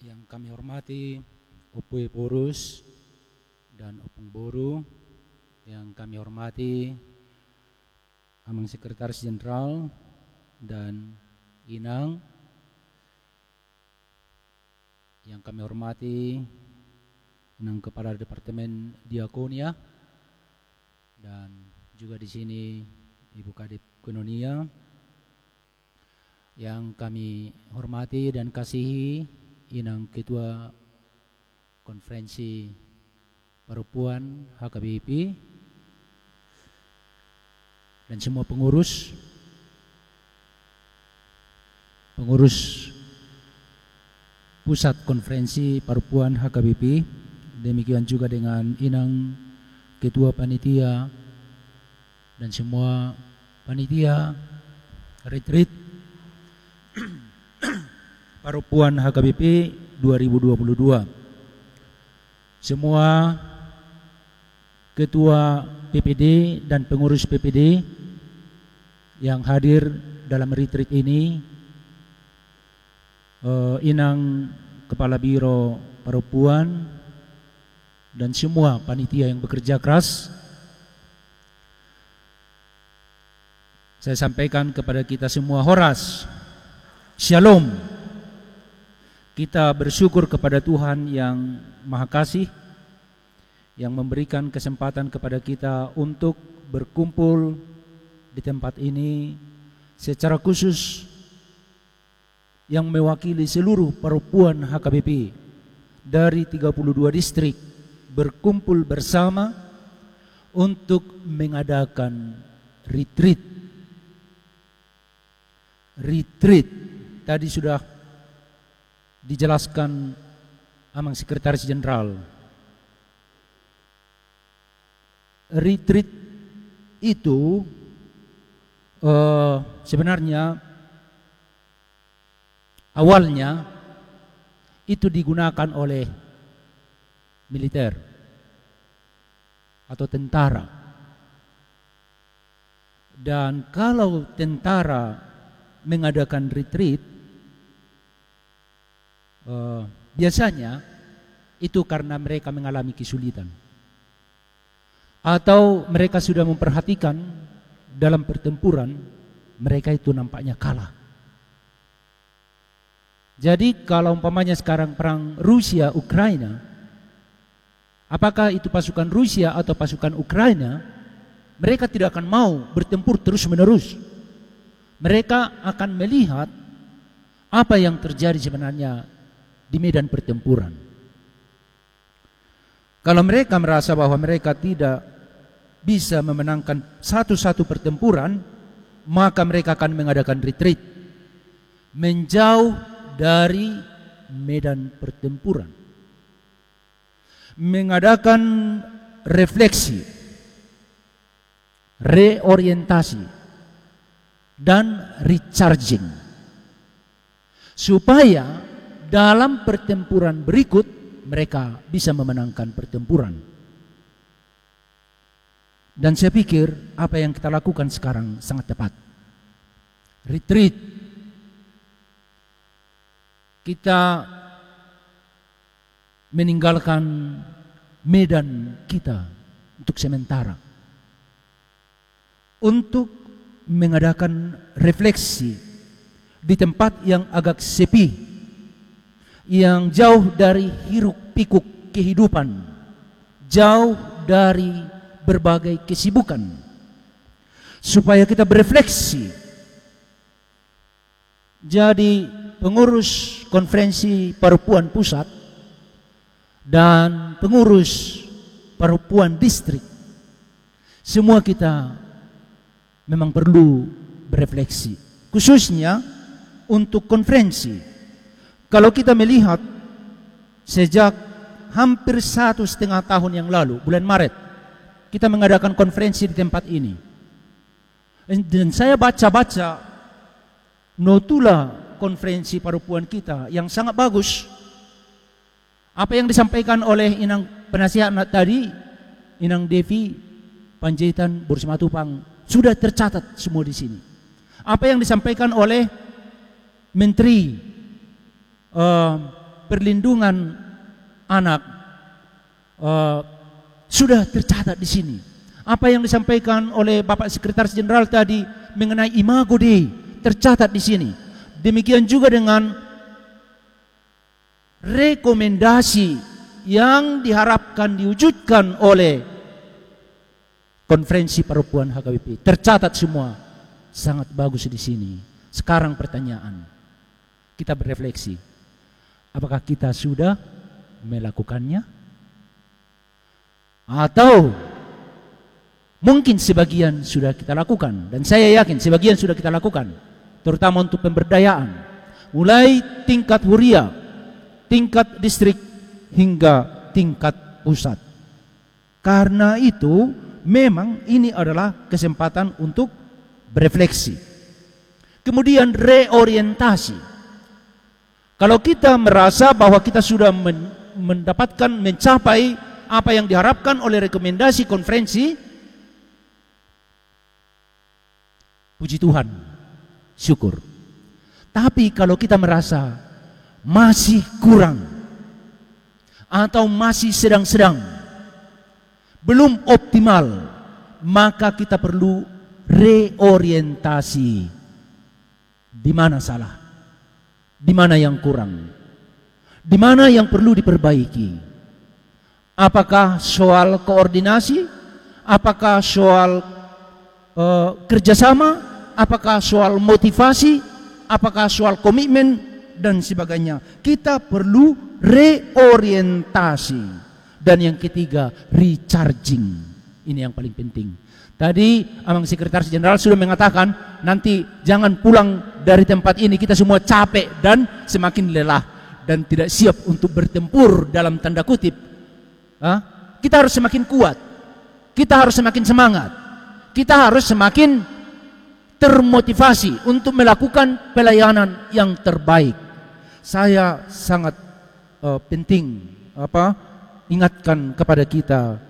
Yang kami hormati Upui Purus dan Upung Boru, yang kami hormati Amang Sekretaris Jenderal dan Inang, yang kami hormati Inang Kepala Departemen Diakonia, dan juga di sini Ibu Kadip Koinonia, yang kami hormati dan kasihi Inang Ketua Konferensi Perempuan HKBP dan semua pengurus Pusat Konferensi Perempuan HKBP, demikian juga dengan Inang Ketua Panitia dan semua panitia retreat Perempuan HKBP 2022. Semua ketua PPD dan pengurus PPD yang hadir dalam retreat ini, Inang Kepala Biro Perempuan dan semua panitia yang bekerja keras, saya sampaikan kepada kita semua, Horas, Shalom. Kita bersyukur kepada Tuhan yang Maha Kasih, yang memberikan kesempatan kepada kita untuk berkumpul di tempat ini secara khusus, yang mewakili seluruh perempuan HKBP dari 32 distrik berkumpul bersama untuk mengadakan retreat. Tadi sudah dijelaskan Amang Sekretaris Jenderal. Retreat itu sebenarnya awalnya itu digunakan oleh militer atau tentara. Dan kalau tentara mengadakan retreat, biasanya itu karena mereka mengalami kesulitan atau mereka sudah memperhatikan dalam pertempuran mereka itu nampaknya kalah. Jadi kalau umpamanya sekarang perang Rusia Ukraina, apakah itu pasukan Rusia atau pasukan Ukraina, mereka tidak akan mau bertempur terus menerus. Mereka akan melihat apa yang terjadi sebenarnya di medan pertempuran. Kalau mereka merasa bahwa mereka tidak bisa memenangkan satu-satu pertempuran, maka mereka akan mengadakan retreat, menjauh dari medan pertempuran, mengadakan refleksi, reorientasi, dan recharging, supaya dalam pertempuran berikut mereka bisa memenangkan pertempuran. Dan saya pikir apa yang kita lakukan sekarang sangat tepat. Retreat. Kita meninggalkan medan kita untuk sementara, untuk mengadakan refleksi di tempat yang agak sepi, yang jauh dari hiruk pikuk kehidupan, jauh dari berbagai kesibukan, supaya kita berefleksi. Jadi pengurus konferensi perempuan pusat dan pengurus perempuan distrik, semua kita memang perlu berefleksi, khususnya untuk konferensi. Kalau kita melihat sejak hampir 1,5 tahun yang lalu, bulan Maret, kita mengadakan konferensi di tempat ini. Dan saya baca-baca notula konferensi perempuan kita yang sangat bagus. Apa yang disampaikan oleh Inang penasihat tadi, Inang Devi Panjaitan Bursematupang, sudah tercatat semua di sini. Apa yang disampaikan oleh Menteri perlindungan anak sudah tercatat di sini. Apa yang disampaikan oleh Bapak Sekretaris Jenderal tadi mengenai Imago Dei tercatat di sini. Demikian juga dengan rekomendasi yang diharapkan diwujudkan oleh Konferensi Perempuan HKBP. Tercatat semua, sangat bagus di sini. Sekarang pertanyaan, kita berefleksi, apakah kita sudah melakukannya? Atau mungkin sebagian sudah kita lakukan, dan saya yakin sebagian sudah kita lakukan, terutama untuk pemberdayaan, mulai tingkat huria, tingkat distrik, hingga tingkat pusat. Karena itu memang ini adalah kesempatan untuk berefleksi. Kemudian reorientasi. Kalau kita merasa bahwa kita sudah mendapatkan, mencapai apa yang diharapkan oleh rekomendasi konferensi, puji Tuhan, syukur. Tapi kalau kita merasa masih kurang atau masih sedang-sedang, belum optimal, maka kita perlu reorientasi. Di mana salah? Di mana yang kurang? Di mana yang perlu diperbaiki? Apakah soal koordinasi? Apakah soal kerjasama? Apakah soal motivasi? Apakah soal komitmen? Dan sebagainya. Kita perlu reorientasi. Dan yang ketiga, recharging. Ini yang paling penting. Tadi Abang Sekretaris Jenderal sudah mengatakan, nanti jangan pulang dari tempat ini kita semua capek dan semakin lelah dan tidak siap untuk bertempur dalam tanda kutip. Kita harus semakin kuat. Kita harus semakin semangat. Kita harus semakin termotivasi untuk melakukan pelayanan yang terbaik. Saya sangat penting ingatkan kepada kita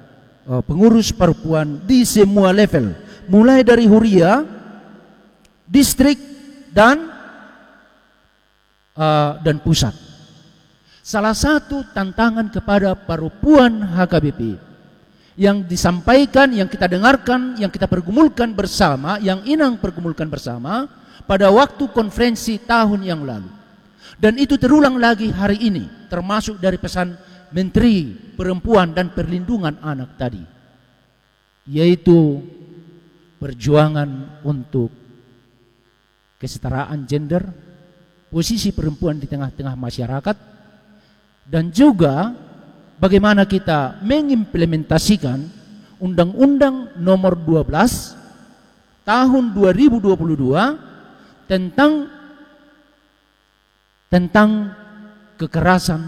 pengurus perempuan di semua level, mulai dari huria, distrik dan pusat. Salah satu tantangan kepada perempuan HKBP yang disampaikan, yang kita dengarkan, yang kita pergumulkan bersama, yang Inang pergumulkan bersama pada waktu konferensi tahun yang lalu, dan itu terulang lagi hari ini, termasuk dari pesan Menteri Perempuan dan Perlindungan Anak tadi, yaitu perjuangan untuk kesetaraan gender, posisi perempuan di tengah-tengah masyarakat, dan juga bagaimana kita mengimplementasikan Undang-Undang Nomor 12 Tahun 2022 tentang kekerasan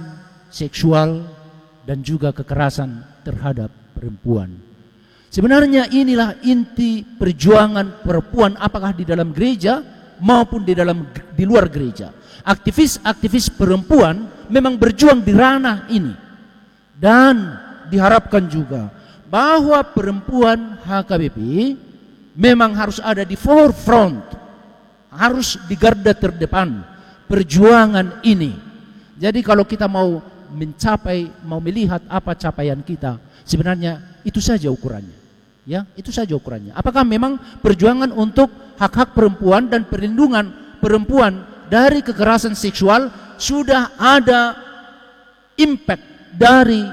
seksual dan juga kekerasan terhadap perempuan. Sebenarnya inilah inti perjuangan perempuan, apakah di dalam gereja maupun di luar gereja. Aktivis-aktivis perempuan memang berjuang di ranah ini, dan diharapkan juga bahwa perempuan HKBP memang harus ada di forefront, harus di garda terdepan perjuangan ini. Jadi kalau kita mau mencapai, mau melihat apa capaian kita, sebenarnya itu saja ukurannya. Ya, itu saja ukurannya. Apakah memang perjuangan untuk hak-hak perempuan dan perlindungan perempuan dari kekerasan seksual sudah ada impact dari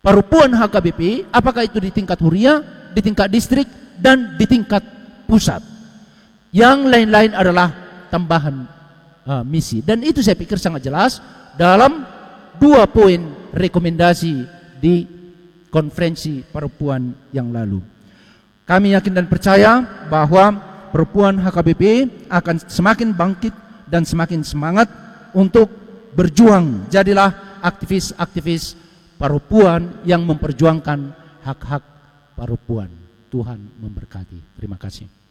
perempuan HKBP, apakah itu di tingkat huria, di tingkat distrik, dan di tingkat pusat. Yang lain-lain adalah tambahan misi. Dan itu saya pikir sangat jelas dalam 2 poin rekomendasi di konferensi perempuan yang lalu. Kami yakin dan percaya bahwa perempuan HKBP akan semakin bangkit dan semakin semangat untuk berjuang. Jadilah aktivis-aktivis perempuan yang memperjuangkan hak-hak perempuan. Tuhan memberkati. Terima kasih.